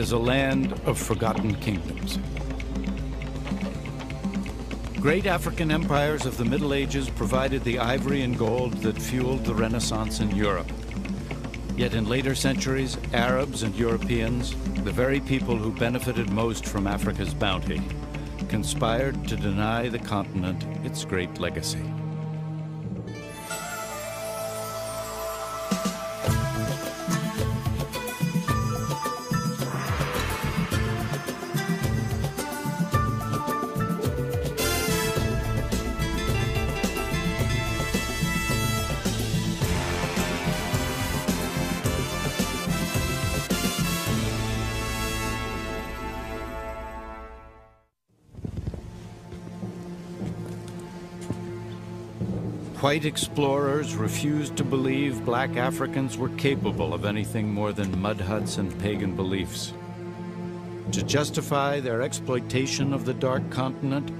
is a land of forgotten kingdoms. Great African empires of the Middle Ages provided the ivory and gold that fueled the Renaissance in Europe. Yet in later centuries, Arabs and Europeans, the very people who benefited most from Africa's bounty, conspired to deny the continent its great legacy. White explorers refused to believe black Africans were capable of anything more than mud huts and pagan beliefs. To justify their exploitation of the Dark Continent,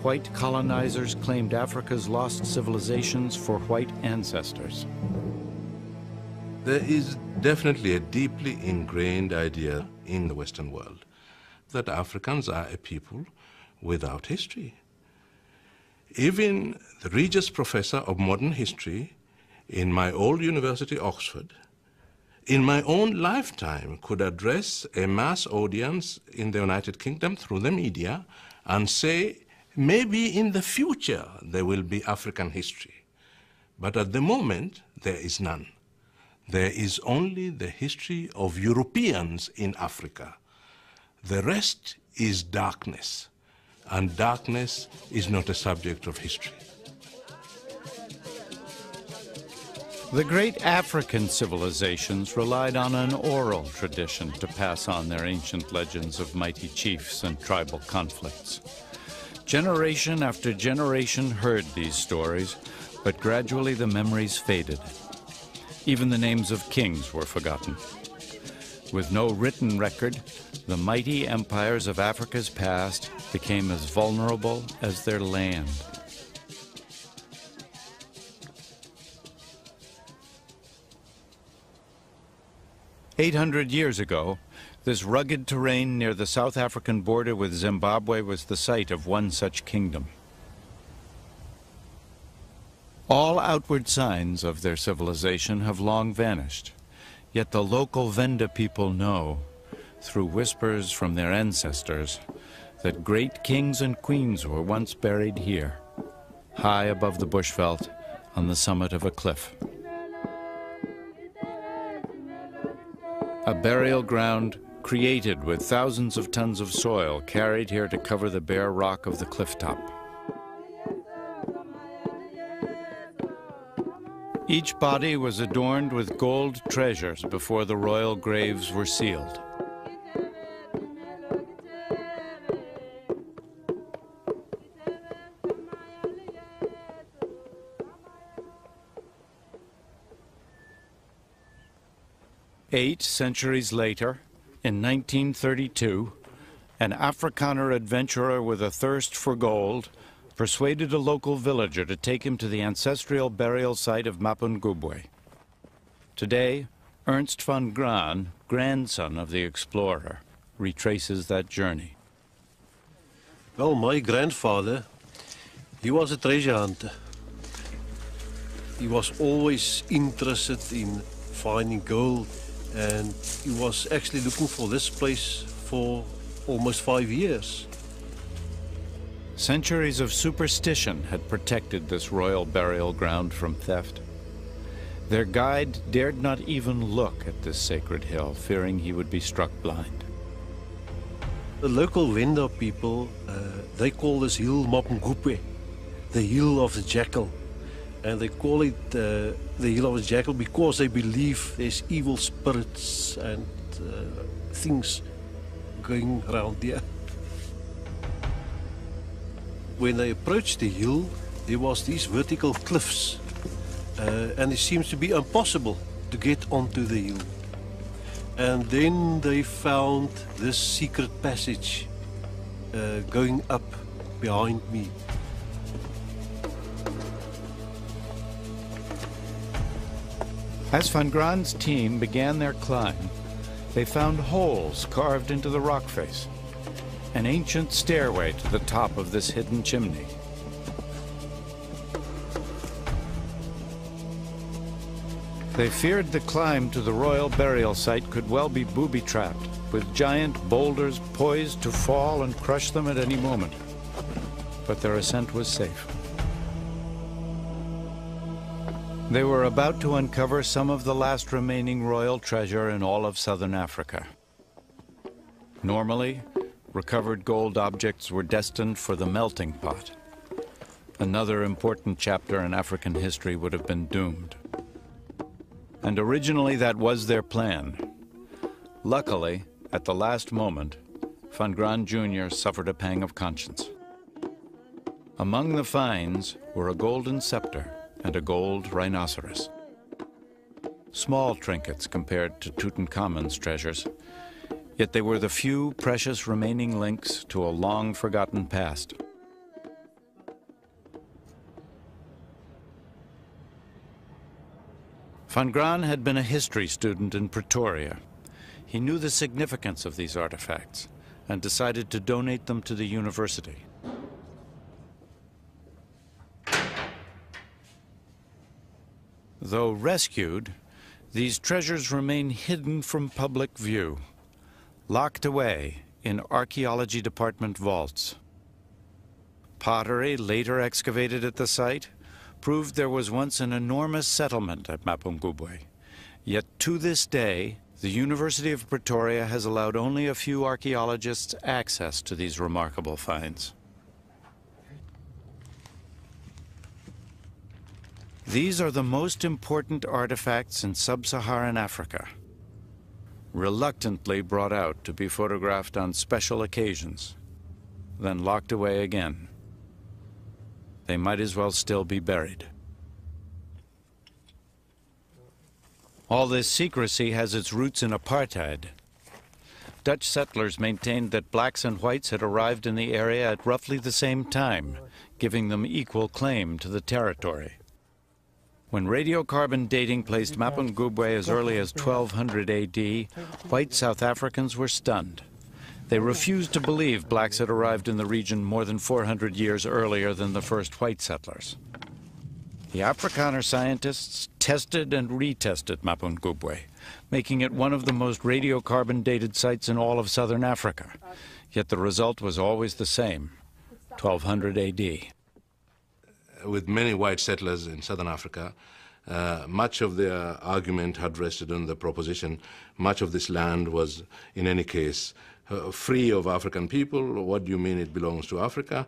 white colonizers claimed Africa's lost civilizations for white ancestors. There is definitely a deeply ingrained idea in the Western world that Africans are a people without history. Even the Regius Professor of Modern History in my old university, Oxford, in my own lifetime could address a mass audience in the United Kingdom through the media and say, maybe in the future there will be African history. But at the moment, there is none. There is only the history of Europeans in Africa. The rest is darkness. And darkness is not a subject of history. The great African civilizations relied on an oral tradition to pass on their ancient legends of mighty chiefs and tribal conflicts. Generation after generation heard these stories, but gradually the memories faded. Even the names of kings were forgotten. With no written record, the mighty empires of Africa's past became as vulnerable as their land. "800 years ago, this rugged terrain near the South African border with Zimbabwe was the site of one such kingdom. All outward signs of their civilization have long vanished, yet the local Venda people know, through whispers from their ancestors, that great kings and queens were once buried here, high above the bushveld on the summit of a cliff. A burial ground created with thousands of tons of soil carried here to cover the bare rock of the clifftop. Each body was adorned with gold treasures before the royal graves were sealed. Eight centuries later, in 1932, an Afrikaner adventurer with a thirst for gold persuaded a local villager to take him to the ancestral burial site of Mapungubwe. Today, Ernst van Graan, grandson of the explorer, retraces that journey. Well, my grandfather, he was a treasure hunter. He was always interested in finding gold, and he was actually looking for this place for almost 5 years. Centuries of superstition had protected this royal burial ground from theft. Their guide dared not even look at this sacred hill, fearing he would be struck blind. The local Venda people, they call this hill Mapungubwe, the hill of the jackal. And they call it the hill of the jackal because they believe there's evil spirits and things going around there. When they approached the hill, there was these vertical cliffs, and it seems to be impossible to get onto the hill. And then they found this secret passage going up behind me. As Van Graan's team began their climb, They found holes carved into the rock face, an ancient stairway to the top of this hidden chimney. They feared the climb to the royal burial site could well be booby-trapped, with giant boulders poised to fall and crush them at any moment. But their ascent was safe. They were about to uncover some of the last remaining royal treasure in all of southern Africa. Normally, recovered gold objects were destined for the melting pot. Another important chapter in African history would have been doomed. And originally that was their plan. Luckily, at the last moment, Van Graan Jr. suffered a pang of conscience. Among the finds were a golden scepter and a gold rhinoceros. Small trinkets compared to Tutankhamun's treasures, yet they were the few precious remaining links to a long-forgotten past. Van Graan had been a history student in Pretoria. He knew the significance of these artifacts and decided to donate them to the university. Though rescued, these treasures remain hidden from public view, locked away in archaeology department vaults. Pottery later excavated at the site proved there was once an enormous settlement at Mapungubwe. Yet to this day, the University of Pretoria has allowed only a few archaeologists access to these remarkable finds. These are the most important artifacts in sub-Saharan Africa, reluctantly brought out to be photographed on special occasions, then locked away again. They might as well still be buried. All this secrecy has its roots in apartheid. Dutch settlers maintained that blacks and whites had arrived in the area at roughly the same time, giving them equal claim to the territory. When radiocarbon dating placed Mapungubwe as early as 1200 AD, white South Africans were stunned. They refused to believe blacks had arrived in the region more than 400 years earlier than the first white settlers. The Afrikaner scientists tested and retested Mapungubwe, making it one of the most radiocarbon dated sites in all of southern Africa. Yet the result was always the same, 1200 AD. With many white settlers in southern Africa, much of their argument had rested on the proposition much of this land was, in any case, free of African people. What do you mean it belongs to Africa?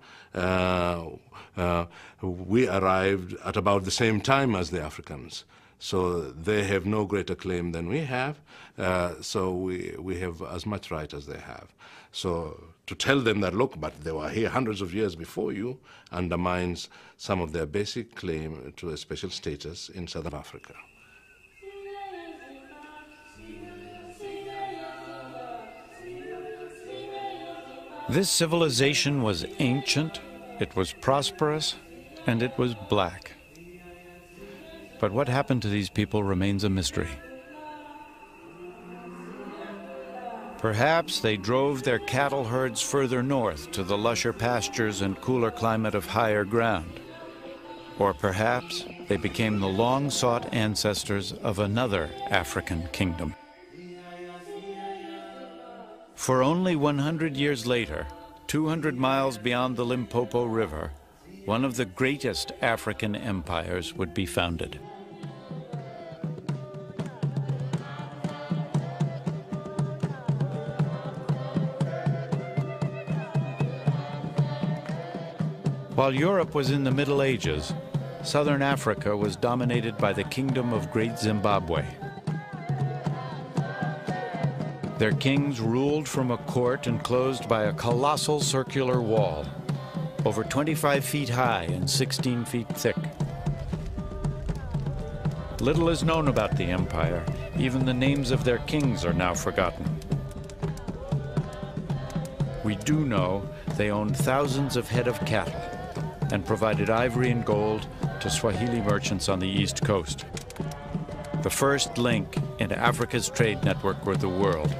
We arrived at about the same time as the Africans, so they have no greater claim than we have, so we have as much right as they have. So to tell them that, look, but they were here hundreds of years before you, undermines some of their basic claim to a special status in southern Africa. This civilization was ancient, it was prosperous, and it was black. But what happened to these people remains a mystery. Perhaps they drove their cattle herds further north to the lusher pastures and cooler climate of higher ground. Or perhaps they became the long-sought ancestors of another African kingdom. For only 100 years later, 200 miles beyond the Limpopo River, one of the greatest African empires would be founded. While Europe was in the Middle Ages, southern Africa was dominated by the Kingdom of Great Zimbabwe. Their kings ruled from a court enclosed by a colossal circular wall, over 25 feet high and 16 feet thick. Little is known about the empire. Even the names of their kings are now forgotten. We do know they owned thousands of head of cattle and provided ivory and gold to Swahili merchants on the East Coast. the first link in Africa's trade network with the world.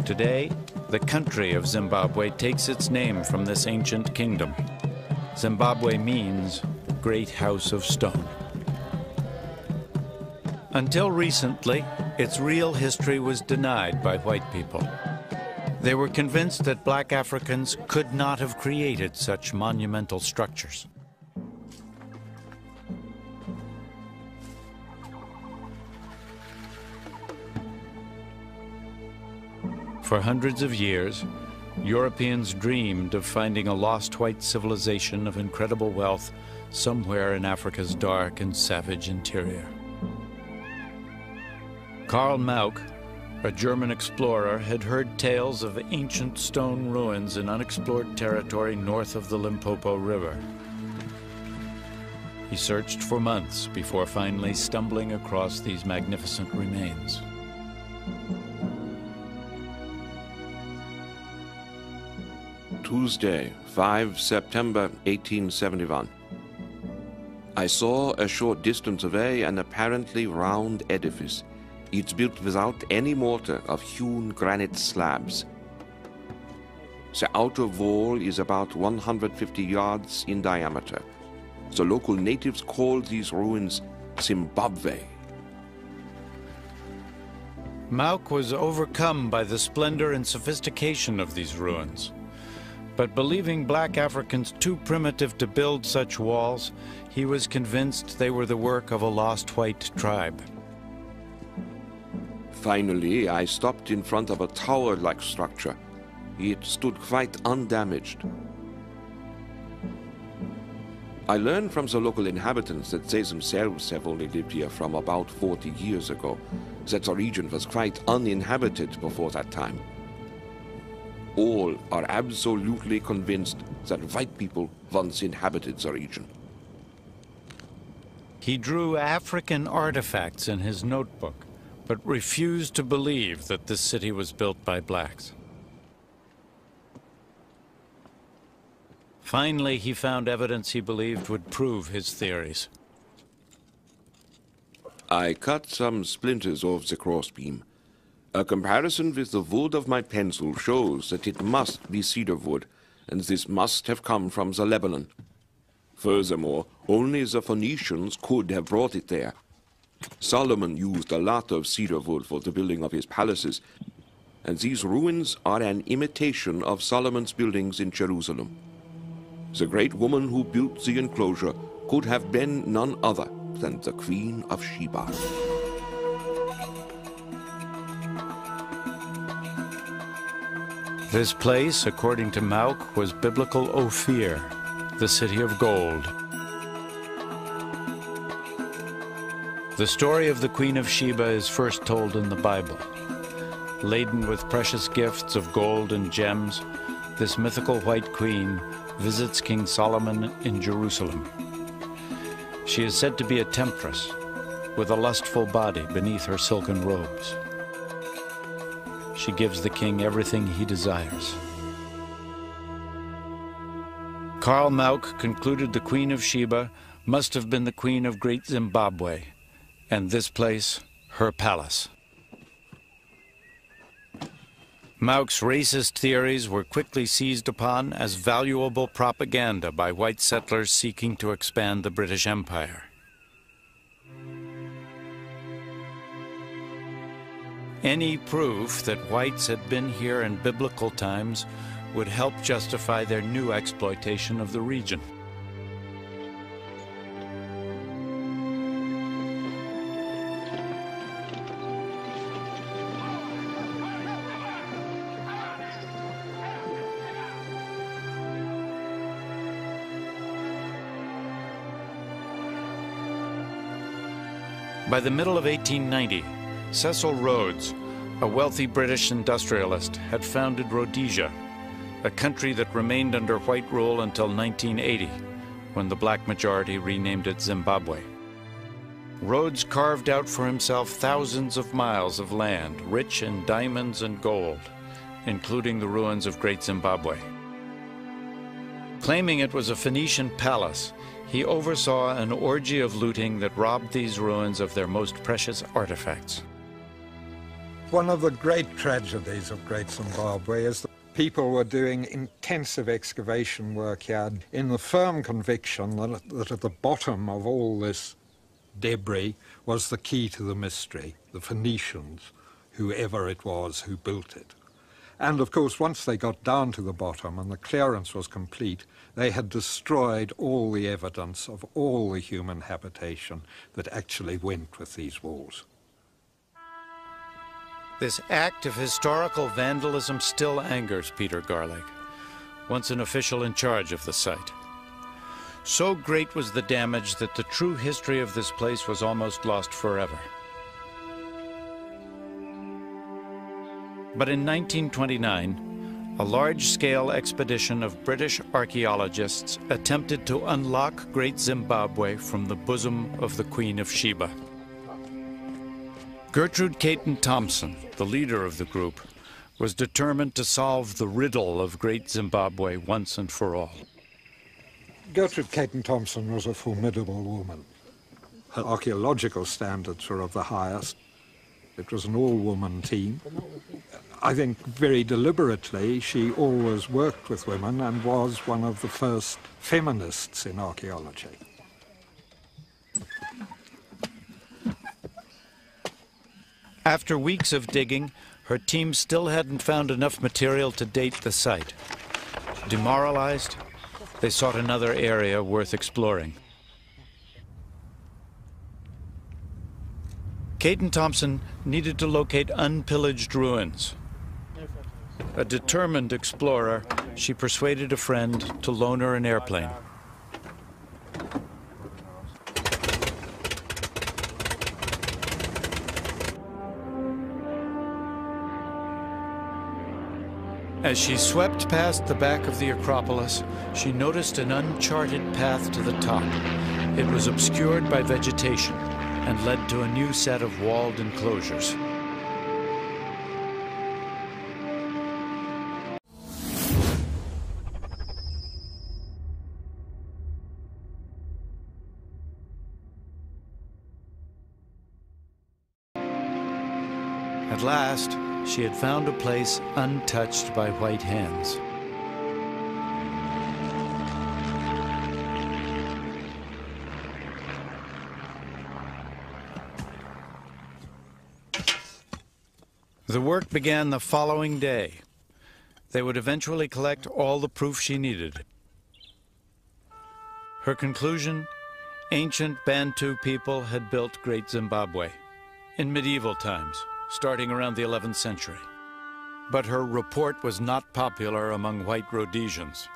Today, the country of Zimbabwe takes its name from this ancient kingdom. Zimbabwe means Great House of Stone. Until recently, its real history was denied by white people. They were convinced that black Africans could not have created such monumental structures. For hundreds of years, Europeans dreamed of finding a lost white civilization of incredible wealth somewhere in Africa's dark and savage interior. Karl Mauck, a German explorer, had heard tales of ancient stone ruins in unexplored territory north of the Limpopo River. He searched for months before finally stumbling across these magnificent remains. Tuesday, 5 September 1871. I saw a short distance away an apparently round edifice. It's built without any mortar of hewn granite slabs. The outer wall is about 150 yards in diameter. The local natives call these ruins Zimbabwe. Mauck was overcome by the splendor and sophistication of these ruins. But believing black Africans too primitive to build such walls, he was convinced they were the work of a lost white tribe. Finally, I stopped in front of a tower-like structure. It stood quite undamaged. I learned from the local inhabitants that they themselves have only lived here from about 40 years ago, that the region was quite uninhabited before that time. All are absolutely convinced that white people once inhabited the region. He drew African artifacts in his notebook, but refused to believe that this city was built by blacks. Finally, he found evidence he believed would prove his theories. I cut some splinters off the crossbeam. A comparison with the wood of my pencil shows that it must be cedar wood, and this must have come from the Lebanon. Furthermore, only the Phoenicians could have brought it there. Solomon used a lot of cedar wood for the building of his palaces, and these ruins are an imitation of Solomon's buildings in Jerusalem. The great woman who built the enclosure could have been none other than the Queen of Sheba. This place, according to Mauck, was biblical Ophir, the city of gold. The story of the Queen of Sheba is first told in the Bible. Laden with precious gifts of gold and gems, this mythical white queen visits King Solomon in Jerusalem. She is said to be a temptress, with a lustful body beneath her silken robes. She gives the king everything he desires. Karl Mauck concluded the Queen of Sheba must have been the Queen of Great Zimbabwe, and this place, her palace. Mauck's racist theories were quickly seized upon as valuable propaganda by white settlers seeking to expand the British Empire. Any proof that whites had been here in biblical times would help justify their new exploitation of the region. By the middle of 1890, Cecil Rhodes, a wealthy British industrialist, had founded Rhodesia, a country that remained under white rule until 1980, when the black majority renamed it Zimbabwe. Rhodes carved out for himself thousands of miles of land, rich in diamonds and gold, including the ruins of Great Zimbabwe. Claiming it was a Phoenician palace, he oversaw an orgy of looting that robbed these ruins of their most precious artifacts. One of the great tragedies of Great Zimbabwe is that people were doing intensive excavation work here in the firm conviction that at the bottom of all this debris was the key to the mystery, the Phoenicians, whoever it was who built it. And of course, once they got down to the bottom and the clearance was complete, they had destroyed all the evidence of all the human habitation that actually went with these walls. This act of historical vandalism still angers Peter Garleg, once an official in charge of the site. So great was the damage that the true history of this place was almost lost forever. But in 1929, a large-scale expedition of British archaeologists attempted to unlock Great Zimbabwe from the bosom of the Queen of Sheba. Gertrude Caton Thompson, the leader of the group, was determined to solve the riddle of Great Zimbabwe once and for all. Gertrude Caton Thompson was a formidable woman. Her archaeological standards were of the highest. It was an all-woman team. I think very deliberately she always worked with women and was one of the first feminists in archaeology. After weeks of digging, her team still hadn't found enough material to date the site. Demoralized, they sought another area worth exploring. Caton Thompson needed to locate unpillaged ruins. A determined explorer, she persuaded a friend to loan her an airplane. As she swept past the back of the Acropolis, she noticed an uncharted path to the top. It was obscured by vegetation and led to a new set of walled enclosures. At last, she had found a place untouched by white hands. The work began the following day. They would eventually collect all the proof she needed. Her conclusion: ancient Bantu people had built Great Zimbabwe in medieval times, starting around the 11th century. But her report was not popular among white Rhodesians.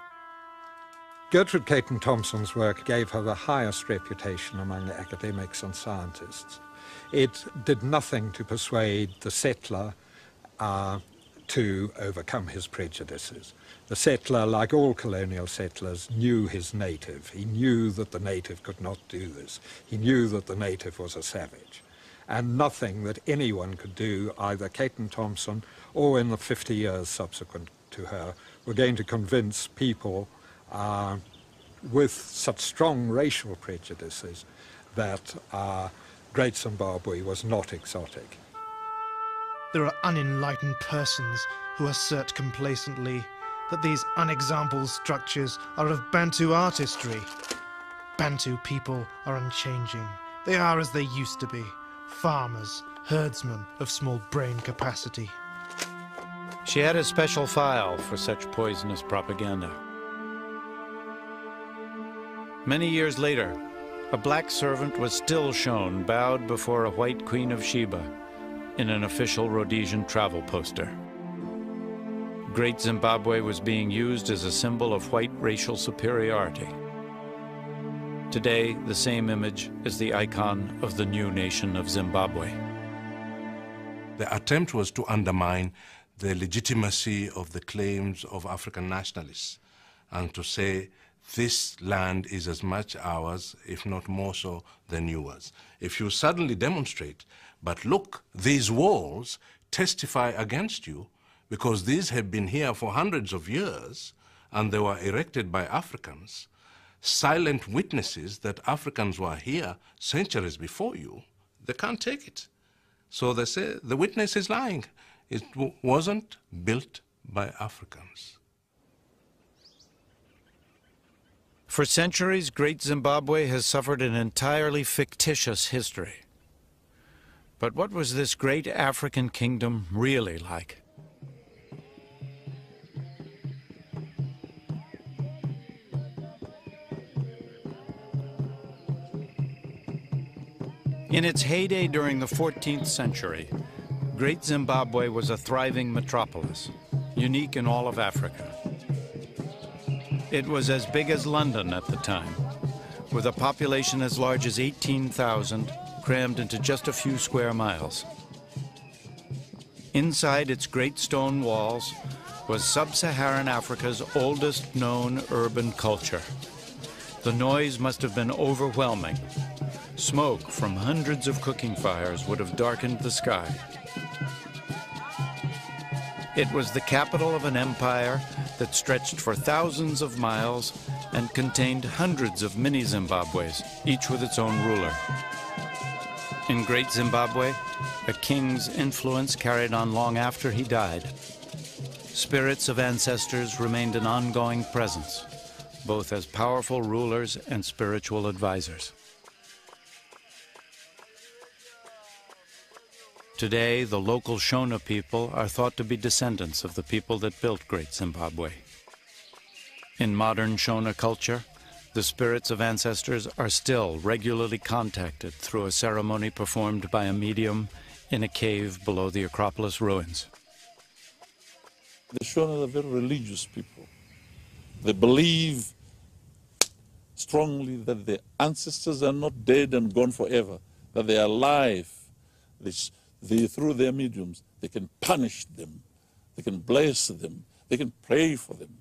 Gertrude Caton Thompson's work gave her the highest reputation among the academics and scientists. It did nothing to persuade the settler to overcome his prejudices. The settler, like all colonial settlers, knew his native. He knew that the native could not do this. He knew that the native was a savage. And nothing that anyone could do, either Caton Thompson or in the 50 years subsequent to her, were going to convince people with such strong racial prejudices that Great Zimbabwe was not exotic. There are unenlightened persons who assert complacently that these unexampled structures are of Bantu artistry. Bantu people are unchanging. They are as they used to be. Farmers, herdsmen of small brain capacity. She had a special file for such poisonous propaganda. Many years later, a black servant was still shown bowed before a white Queen of Sheba in an official Rhodesian travel poster. Great Zimbabwe was being used as a symbol of white racial superiority. Today, the same image is the icon of the new nation of Zimbabwe. The attempt was to undermine the legitimacy of the claims of African nationalists and to say this land is as much ours, if not more so, than yours. If you suddenly demonstrate, but look, these walls testify against you because these have been here for hundreds of years and they were erected by Africans, silent witnesses that Africans were here centuries before you, they can't take it. So they say the witness is lying. It wasn't built by Africans. For centuries, Great Zimbabwe has suffered an entirely fictitious history. But what was this great African kingdom really like? In its heyday during the 14th century, Great Zimbabwe was a thriving metropolis, unique in all of Africa. It was as big as London at the time, with a population as large as 18,000 crammed into just a few square miles. Inside its great stone walls was sub-Saharan Africa's oldest known urban culture. The noise must have been overwhelming. Smoke from hundreds of cooking fires would have darkened the sky. It was the capital of an empire that stretched for thousands of miles and contained hundreds of mini-Zimbabwes, each with its own ruler. In Great Zimbabwe, a king's influence carried on long after he died. Spirits of ancestors remained an ongoing presence, both as powerful rulers and spiritual advisors. Today, the local Shona people are thought to be descendants of the people that built Great Zimbabwe. In modern Shona culture, the spirits of ancestors are still regularly contacted through a ceremony performed by a medium in a cave below the Acropolis ruins. The Shona are very religious people. They believe strongly that their ancestors are not dead and gone forever, that they are alive. Through their mediums, they can punish them, they can bless them, they can pray for them.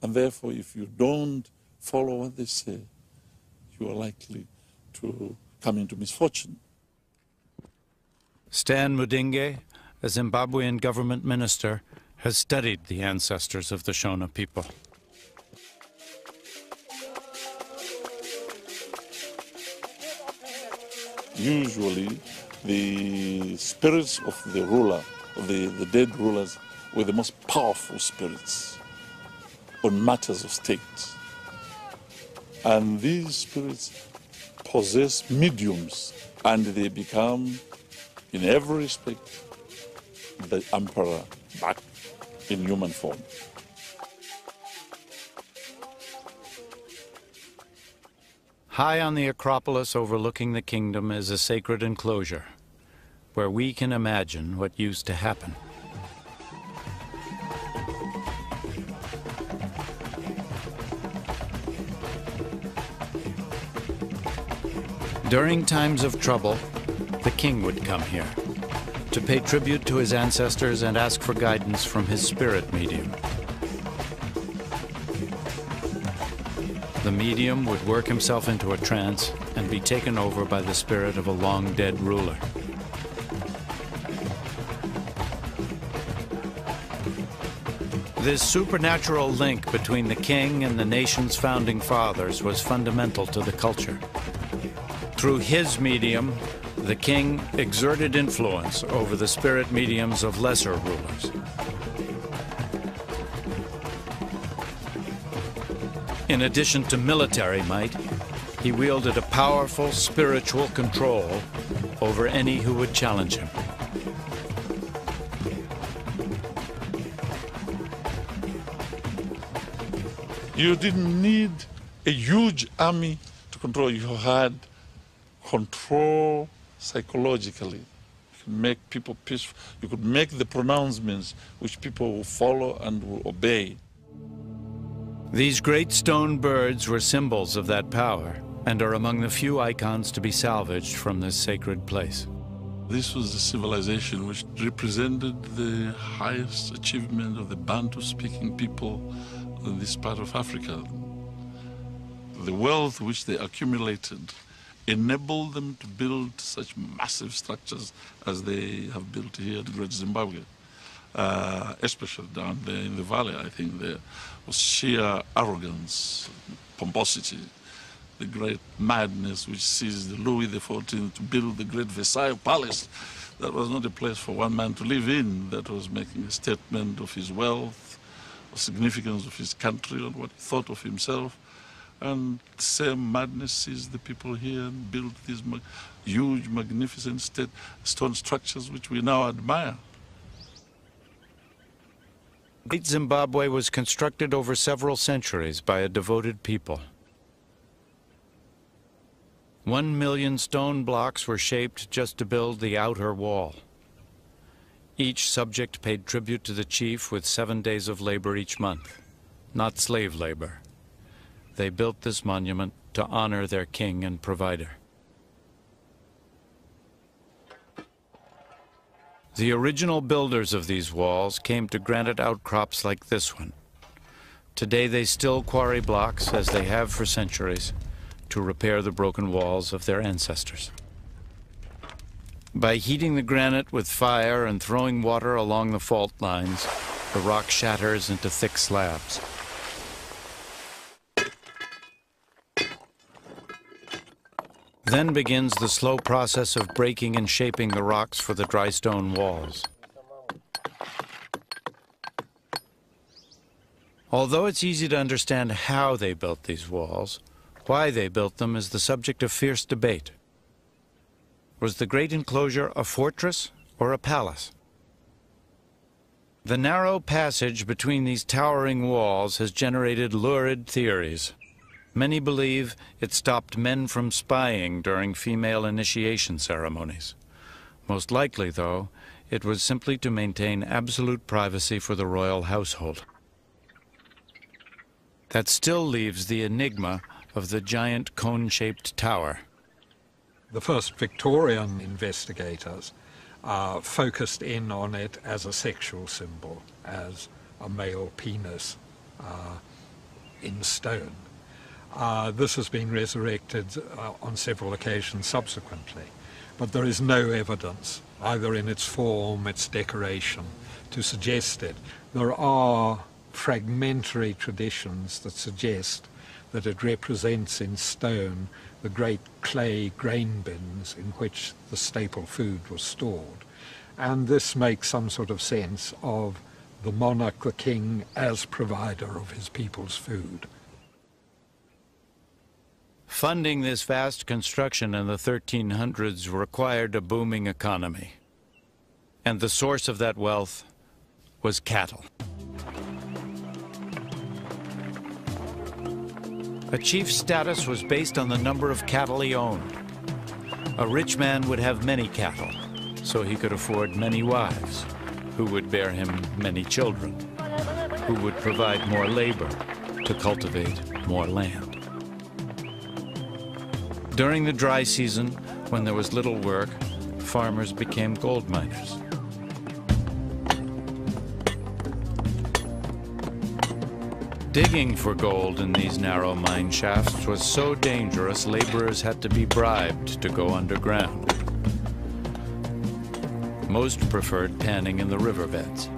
And therefore, if you don't follow what they say, you are likely to come into misfortune. Stan Mudinge, a Zimbabwean government minister, has studied the ancestors of the Shona people. Usually, the spirits of the ruler, the dead rulers, were the most powerful spirits on matters of state. And these spirits possess mediums, and they become, in every respect, the emperor back in human form. High on the Acropolis overlooking the kingdom is a sacred enclosure, where we can imagine what used to happen. During times of trouble, the king would come here to pay tribute to his ancestors and ask for guidance from his spirit medium. The medium would work himself into a trance and be taken over by the spirit of a long-dead ruler. This supernatural link between the king and the nation's founding fathers was fundamental to the culture. Through his medium, the king exerted influence over the spirit mediums of lesser rulers. In addition to military might, he wielded a powerful spiritual control over any who would challenge him. You didn't need a huge army to control. You had control psychologically. You could make people peaceful. You could make the pronouncements which people will follow and will obey. These great stone birds were symbols of that power and are among the few icons to be salvaged from this sacred place. This was a civilization which represented the highest achievement of the Bantu-speaking people in this part of Africa. The wealth which they accumulated enabled them to build such massive structures as they have built here at Great Zimbabwe. Especially down there in the valley, I think there was sheer arrogance pomposity, the great madness which seized Louis XIV to build the great Versailles Palace. That was not a place for one man to live in. That was making a statement of his wealth, the significance of his country, and what he thought of himself. And the same madness seized the people here and built these huge, magnificent stone structures which we now admire. Great Zimbabwe was constructed over several centuries by a devoted people. 1 million stone blocks were shaped just to build the outer wall. Each subject paid tribute to the chief with 7 days of labor each month, not slave labor. They built this monument to honor their king and provider. The original builders of these walls came to granite outcrops like this one. Today they still quarry blocks, as they have for centuries, to repair the broken walls of their ancestors. By heating the granite with fire and throwing water along the fault lines, the rock shatters into thick slabs. Then begins the slow process of breaking and shaping the rocks for the dry stone walls. Although it's easy to understand how they built these walls, why they built them is the subject of fierce debate. Was the great enclosure a fortress or a palace? The narrow passage between these towering walls has generated lurid theories. Many believe it stopped men from spying during female initiation ceremonies. Most likely, though, it was simply to maintain absolute privacy for the royal household. That still leaves the enigma of the giant cone-shaped tower. The first Victorian investigators focused in on it as a sexual symbol, as a male penis in stone. This has been resurrected on several occasions subsequently, but there is no evidence, either in its form, its decoration, to suggest it. There are fragmentary traditions that suggest that it represents in stone the great clay grain bins in which the staple food was stored. And this makes some sort of sense of the monarch, the king, as provider of his people's food. Funding this vast construction in the 1300s required a booming economy. And the source of that wealth was cattle. A chief's status was based on the number of cattle he owned. A rich man would have many cattle, so he could afford many wives, who would bear him many children, who would provide more labor to cultivate more land. During the dry season, when there was little work, farmers became gold miners. Digging for gold in these narrow mine shafts was so dangerous, laborers had to be bribed to go underground. Most preferred panning in the riverbeds.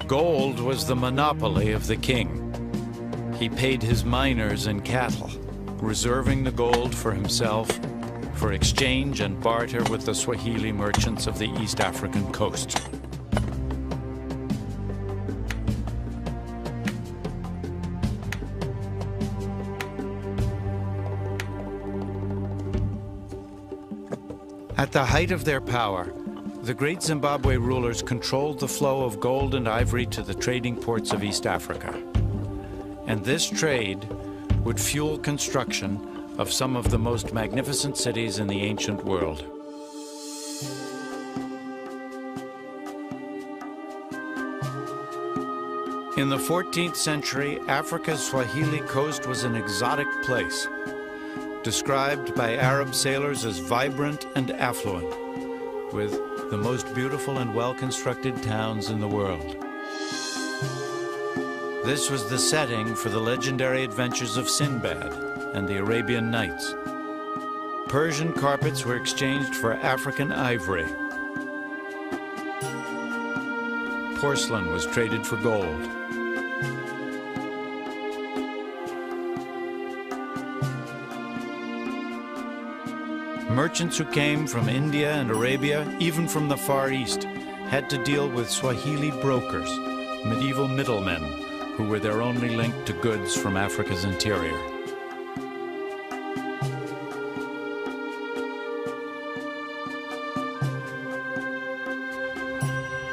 Gold was the monopoly of the king. He paid his miners in cattle, reserving the gold for himself for exchange and barter with the Swahili merchants of the East African coast. At the height of their power, the great Zimbabwe rulers controlled the flow of gold and ivory to the trading ports of East Africa. And this trade would fuel construction of some of the most magnificent cities in the ancient world. In the 14th century, Africa's Swahili coast was an exotic place, described by Arab sailors as vibrant and affluent, with the most beautiful and well-constructed towns in the world. This was the setting for the legendary adventures of Sinbad and the Arabian Nights. Persian carpets were exchanged for African ivory. porcelain was traded for gold. Merchants who came from India and Arabia, even from the Far East, had to deal with Swahili brokers, medieval middlemen, who were their only link to goods from Africa's interior.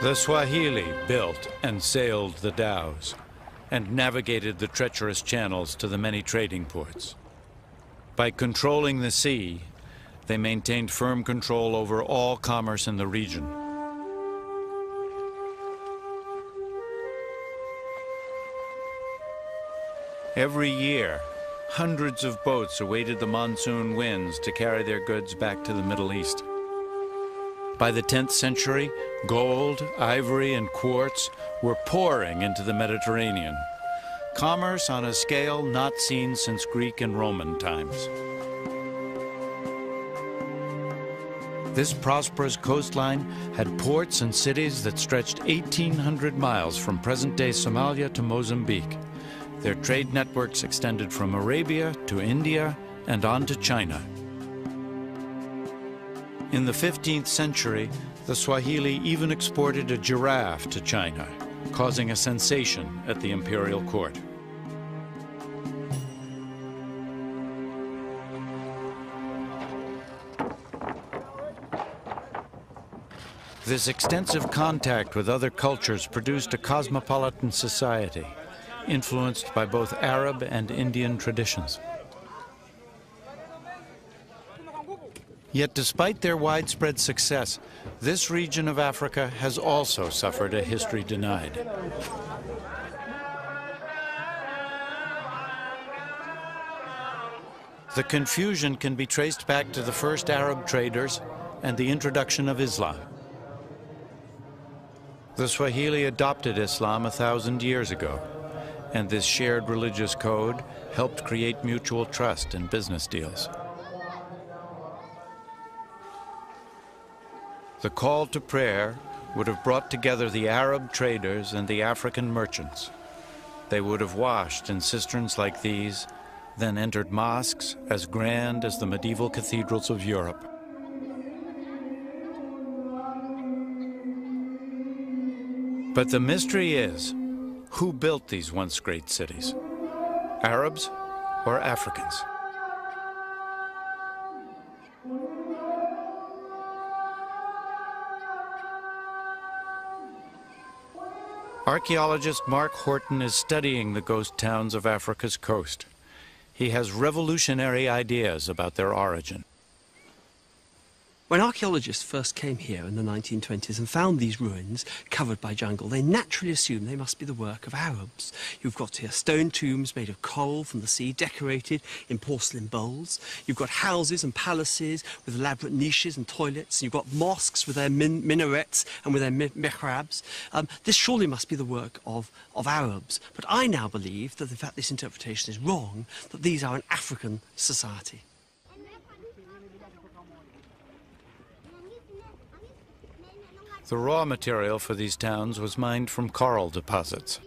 The Swahili built and sailed the dhows and navigated the treacherous channels to the many trading ports. By controlling the sea, they maintained firm control over all commerce in the region. Every year, hundreds of boats awaited the monsoon winds to carry their goods back to the Middle East. By the 10th century, gold, ivory, and quartz were pouring into the Mediterranean. Commerce on a scale not seen since Greek and Roman times. This prosperous coastline had ports and cities that stretched 1,800 miles from present-day Somalia to Mozambique. Their trade networks extended from Arabia to India and on to China. In the 15th century, the Swahili even exported a giraffe to China, causing a sensation at the imperial court. This extensive contact with other cultures produced a cosmopolitan society, influenced by both Arab and Indian traditions. Yet despite their widespread success, this region of Africa has also suffered a history denied. The confusion can be traced back to the first Arab traders and the introduction of Islam. The Swahili adopted Islam 1,000 years ago, and this shared religious code helped create mutual trust in business deals. The call to prayer would have brought together the Arab traders and the African merchants. They would have washed in cisterns like these, then entered mosques as grand as the medieval cathedrals of Europe. But the mystery is, who built these once great cities? Arabs or Africans? Archaeologist Mark Horton is studying the ghost towns of Africa's coast. He has revolutionary ideas about their origin. When archaeologists first came here in the 1920s and found these ruins covered by jungle, they naturally assumed they must be the work of Arabs. You've got here stone tombs made of coral from the sea, decorated in porcelain bowls. You've got houses and palaces with elaborate niches and toilets. You've got mosques with their minarets and with their mihrabs. This surely must be the work of Arabs. But I now believe that, in fact, this interpretation is wrong, that these are an African society. The raw material for these towns was mined from coral deposits.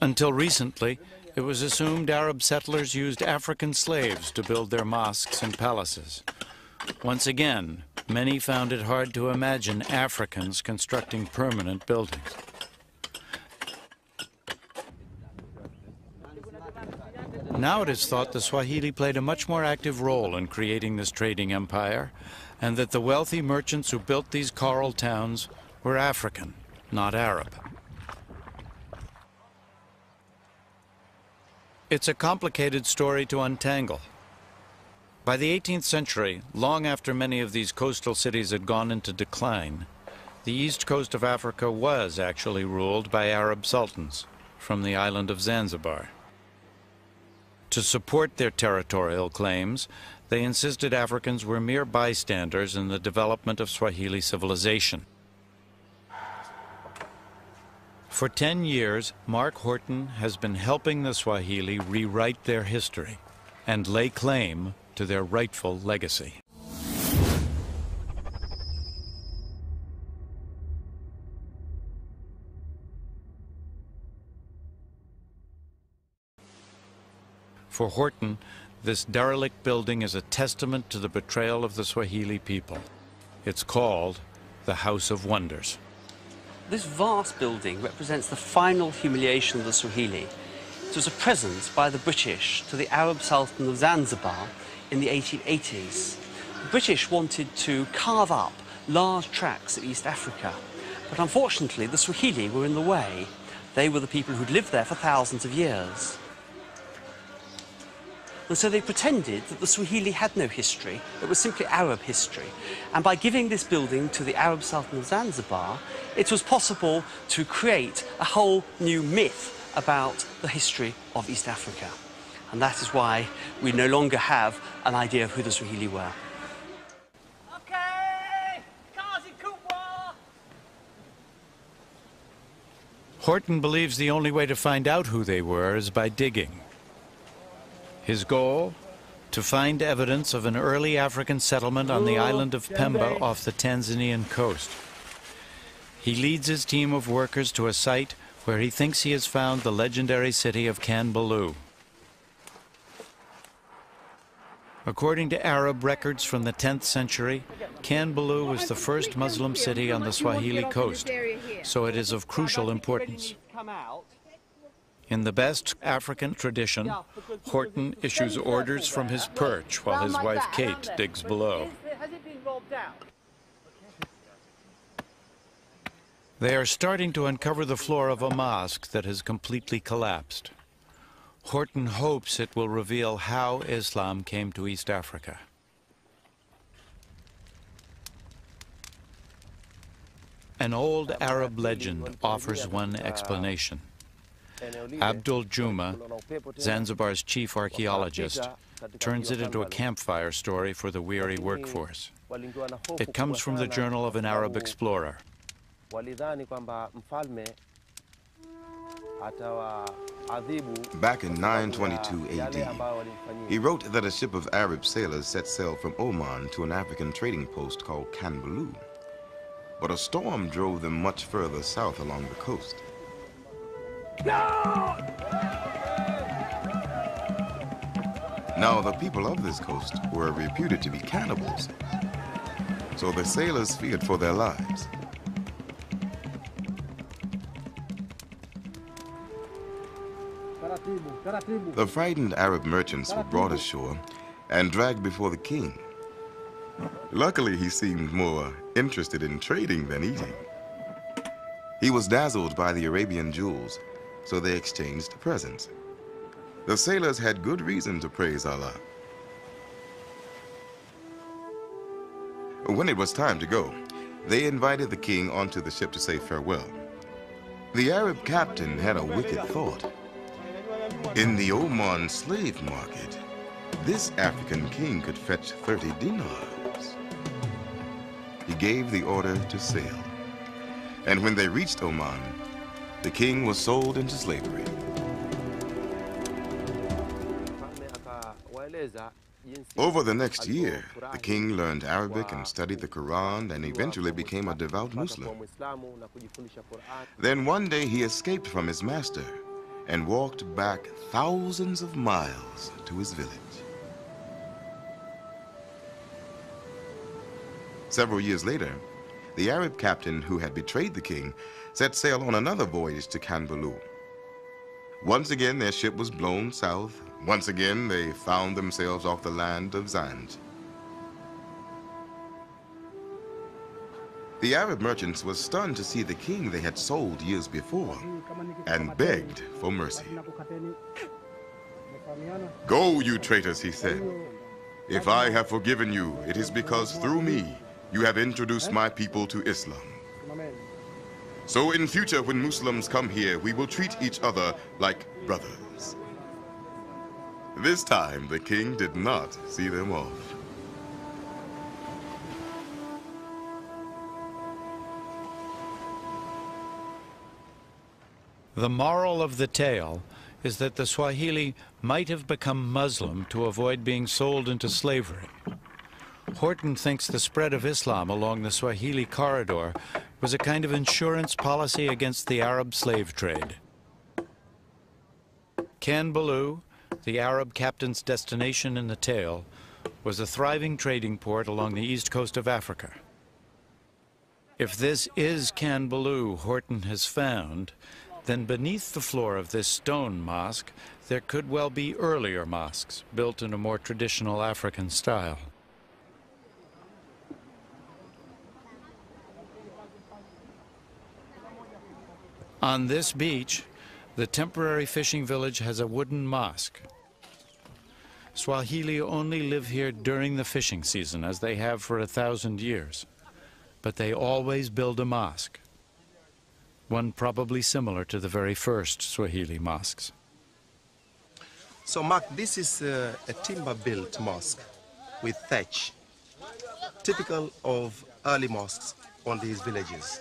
Until recently, it was assumed Arab settlers used African slaves to build their mosques and palaces. Once again, many found it hard to imagine Africans constructing permanent buildings. Now it is thought the Swahili played a much more active role in creating this trading empire, and that the wealthy merchants who built these coral towns were African, not Arab. It's a complicated story to untangle. By the 18th century, long after many of these coastal cities had gone into decline, the east coast of Africa was actually ruled by Arab sultans from the island of Zanzibar. To support their territorial claims, they insisted Africans were mere bystanders in the development of Swahili civilization. For 10 years, Mark Horton has been helping the Swahili rewrite their history and lay claim to their rightful legacy. For Horton, this derelict building is a testament to the betrayal of the Swahili people. It's called the House of Wonders. This vast building represents the final humiliation of the Swahili. It was a present by the British to the Arab Sultan of Zanzibar in the 1880s. The British wanted to carve up large tracts of East Africa, but unfortunately the Swahili were in the way. They were the people who'd lived there for thousands of years. And so they pretended that the Swahili had no history, it was simply Arab history. And by giving this building to the Arab Sultan of Zanzibar, it was possible to create a whole new myth about the history of East Africa. And that is why we no longer have an idea of who the Swahili were. Horton believes the only way to find out who they were is by digging. His goal? To find evidence of an early African settlement on the island of Pemba off the Tanzanian coast. He leads his team of workers to a site where he thinks he has found the legendary city of Kanbalu. According to Arab records from the 10th century, Kanbalu was the first Muslim city on the Swahili coast, so it is of crucial importance. In the best African tradition, Horton issues orders from his perch while his wife Kate digs below. They are starting to uncover the floor of a mosque that has completely collapsed. Horton hopes it will reveal how Islam came to East Africa. An old Arab legend offers one explanation. Abdul Juma, Zanzibar's chief archaeologist, turns it into a campfire story for the weary workforce. It comes from the journal of an Arab explorer. Back in 922 AD, he wrote that a ship of Arab sailors set sail from Oman to an African trading post called Kanbalu. But a storm drove them much further south along the coast. Now, the people of this coast were reputed to be cannibals, so the sailors feared for their lives. The frightened Arab merchants were brought ashore and dragged before the king. Luckily, he seemed more interested in trading than eating. He was dazzled by the Arabian jewels, so they exchanged presents. The sailors had good reason to praise Allah. When it was time to go, they invited the king onto the ship to say farewell. The Arab captain had a wicked thought. In the Oman slave market, this African king could fetch 30 dinars. He gave the order to sail. And when they reached Oman, the king was sold into slavery. Over the next year, the king learned Arabic and studied the Quran and eventually became a devout Muslim. Then one day he escaped from his master and walked back thousands of miles to his village. Several years later, the Arab captain who had betrayed the king set sail on another voyage to Kanbalu. Once again, their ship was blown south. Once again, they found themselves off the land of Zanj. The Arab merchants were stunned to see the king they had sold years before and begged for mercy. "Go, you traitors," he said. "If I have forgiven you, it is because through me you have introduced my people to Islam. So in future, when Muslims come here, we will treat each other like brothers." This time, the king did not see them off. The moral of the tale is that the Swahili might have become Muslim to avoid being sold into slavery. Horton thinks the spread of Islam along the Swahili corridor was a kind of insurance policy against the Arab slave trade. Kanbalu, the Arab captain's destination in the tale was a thriving trading port along the east coast of Africa. If this is Khanbalu Horton has found, then beneath the floor of this stone mosque, there could well be earlier mosques built in a more traditional African style. On this beach, the temporary fishing village has a wooden mosque. Swahili only live here during the fishing season, as they have for 1,000 years. But they always build a mosque, one probably similar to the very first Swahili mosques. So, Mark, this is a timber-built mosque with thatch, typical of early mosques on these villages.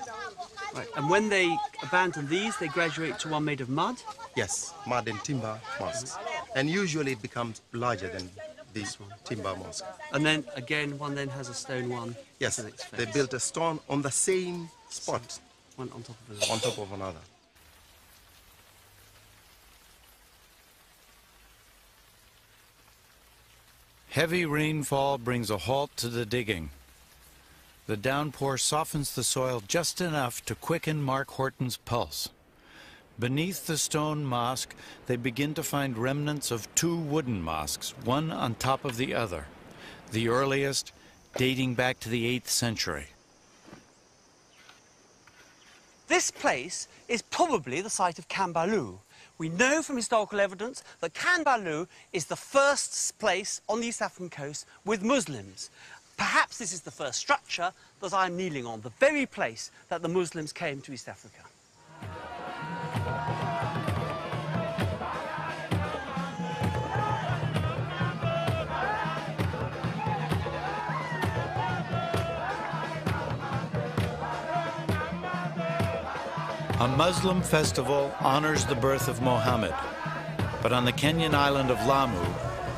Right. And when they abandon these, they graduate to one made of mud? Yes, mud and timber mosques. And usually it becomes larger than this timber mosque. And then, again, one then has a stone one? Yes, they built a stone on the same spot. One on top of another. On top of another. Heavy rainfall brings a halt to the digging. The downpour softens the soil just enough to quicken Mark Horton's pulse. Beneath the stone mosque, they begin to find remnants of two wooden mosques, one on top of the other, the earliest dating back to the 8th century. This place is probably the site of Khanbalu. We know from historical evidence that Khanbalu is the first place on the East African coast with Muslims. Perhaps this is the first structure that I'm kneeling on, the very place that the Muslims came to East Africa. A Muslim festival honors the birth of Mohammed, but on the Kenyan island of Lamu,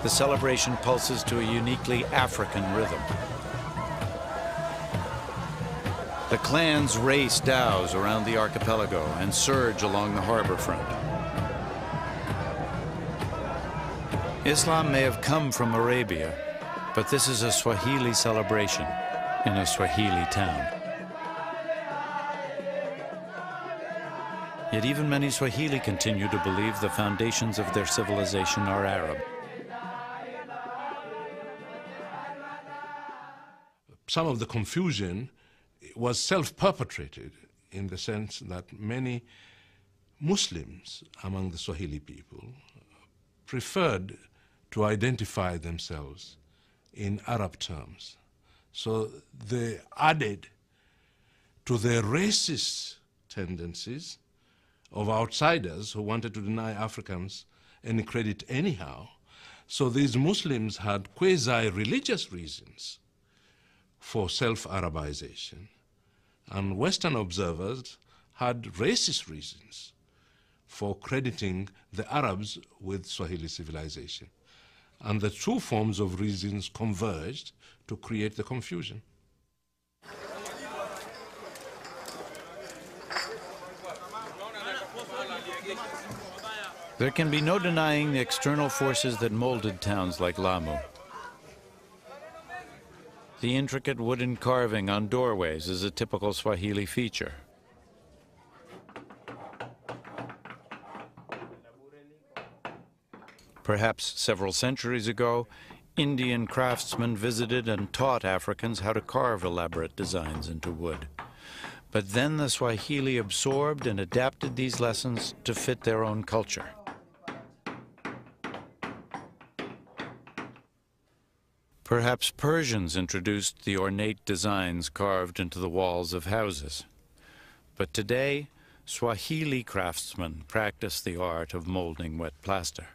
the celebration pulses to a uniquely African rhythm. The clans race dhows around the archipelago and surge along the harbor front. Islam may have come from Arabia, but this is a Swahili celebration in a Swahili town. Yet even many Swahili continue to believe the foundations of their civilization are Arab. Some of the confusion was self-perpetrated in the sense that many Muslims among the Swahili people preferred to identify themselves in Arab terms. So they added to their racist tendencies of outsiders who wanted to deny Africans any credit anyhow. So these Muslims had quasi-religious reasons for self-Arabization. And Western observers had racist reasons for crediting the Arabs with Swahili civilization. And the two forms of reasons converged to create the confusion. There can be no denying the external forces that molded towns like Lamu. The intricate wooden carving on doorways is a typical Swahili feature. Perhaps several centuries ago, Indian craftsmen visited and taught Africans how to carve elaborate designs into wood. But then the Swahili absorbed and adapted these lessons to fit their own culture. Perhaps Persians introduced the ornate designs carved into the walls of houses. But today, Swahili craftsmen practice the art of molding wet plaster.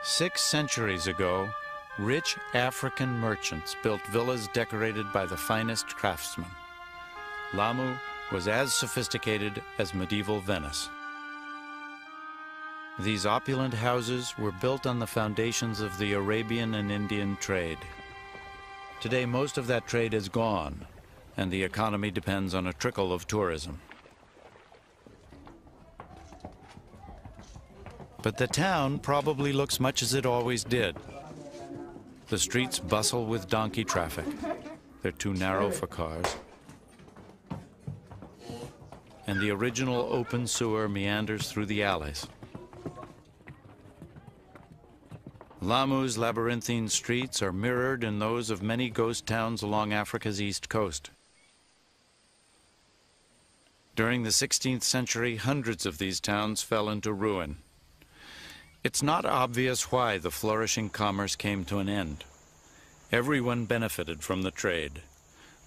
Six centuries ago, rich African merchants built villas decorated by the finest craftsmen. Lamu was as sophisticated as medieval Venice. These opulent houses were built on the foundations of the Arabian and Indian trade. Today, most of that trade is gone, and the economy depends on a trickle of tourism. But the town probably looks much as it always did. The streets bustle with donkey traffic. They're too narrow for cars. And the original open sewer meanders through the alleys. Lamu's labyrinthine streets are mirrored in those of many ghost towns along Africa's east coast. During the 16th century, hundreds of these towns fell into ruin. It's not obvious why the flourishing commerce came to an end. Everyone benefited from the trade.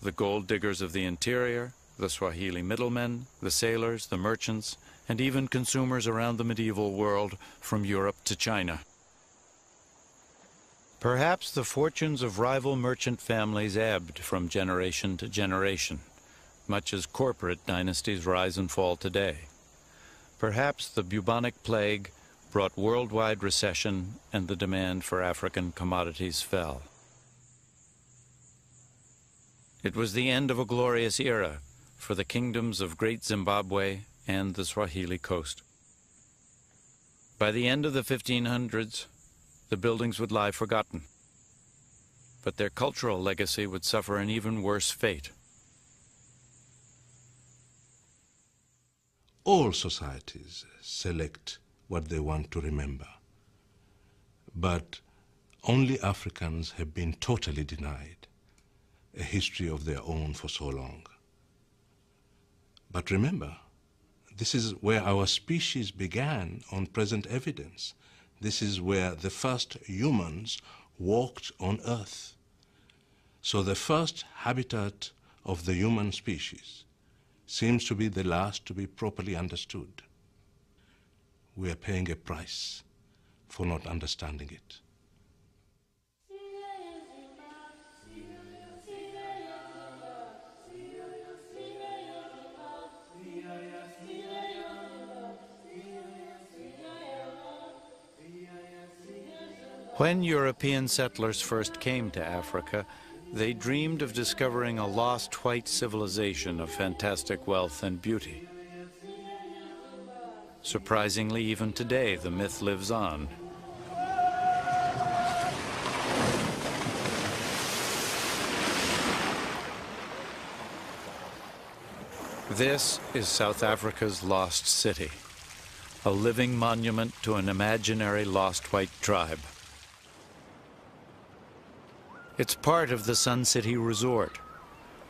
The gold diggers of the interior, the Swahili middlemen, the sailors, the merchants, and even consumers around the medieval world from Europe to China. Perhaps the fortunes of rival merchant families ebbed from generation to generation, much as corporate dynasties rise and fall today. Perhaps the bubonic plague brought worldwide recession and the demand for African commodities fell. It was the end of a glorious era for the kingdoms of Great Zimbabwe and the Swahili coast. By the end of the 1500s, the buildings would lie forgotten, but their cultural legacy would suffer an even worse fate. All societies select what they want to remember, but only Africans have been totally denied a history of their own for so long. But remember, this is where our species began on present evidence. This is where the first humans walked on Earth. So the first habitat of the human species seems to be the last to be properly understood. We are paying a price for not understanding it. When European settlers first came to Africa, they dreamed of discovering a lost white civilization of fantastic wealth and beauty. Surprisingly, even today, the myth lives on. This is South Africa's lost city, a living monument to an imaginary lost white tribe. It's part of the Sun City Resort,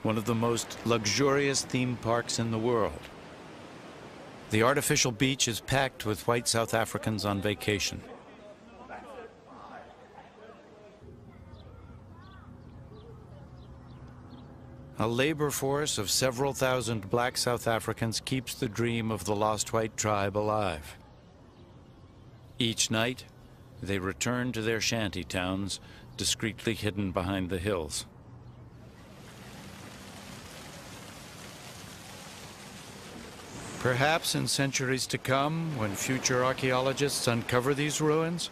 one of the most luxurious theme parks in the world. The artificial beach is packed with white South Africans on vacation. A labor force of several thousand black South Africans keeps the dream of the lost white tribe alive. Each night, they return to their shanty towns, discreetly hidden behind the hills. Perhaps in centuries to come, when future archaeologists uncover these ruins,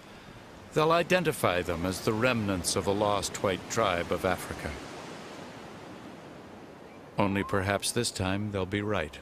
they'll identify them as the remnants of a lost white tribe of Africa. Only perhaps this time they'll be right.